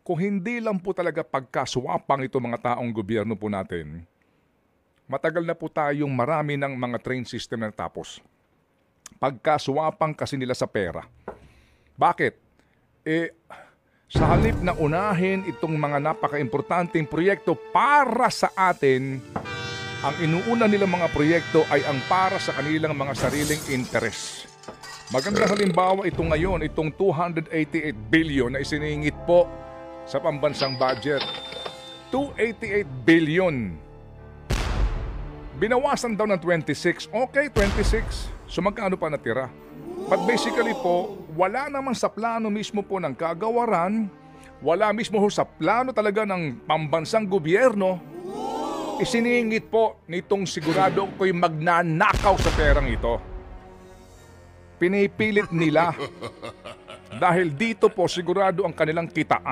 kung hindi lang po talaga pagkaswapang ito mga taong gobyerno po natin, matagal na po tayong marami ng mga train system na natapos. Pagkaswapang kasi nila sa pera. Bakit? Sa halip na unahin itong mga napaka-importanteng proyekto para sa atin, ang inuuna nilang mga proyekto ay ang para sa kanilang mga sariling interes. Magandang halimbawa ito ngayon, itong 288 billion na isiningit po sa pambansang budget. 288 billion. Binawasan daw ng 26. Okay, 26. So magkano pa natira? But basically po, wala naman sa plano mismo po ng kagawaran, wala mismo ho sa plano talaga ng pambansang gobyerno, isiningit po nitong sigurado ko'y magnanakaw sa perang ito. Pinipilit nila dahil dito po sigurado ang kanilang kitaan.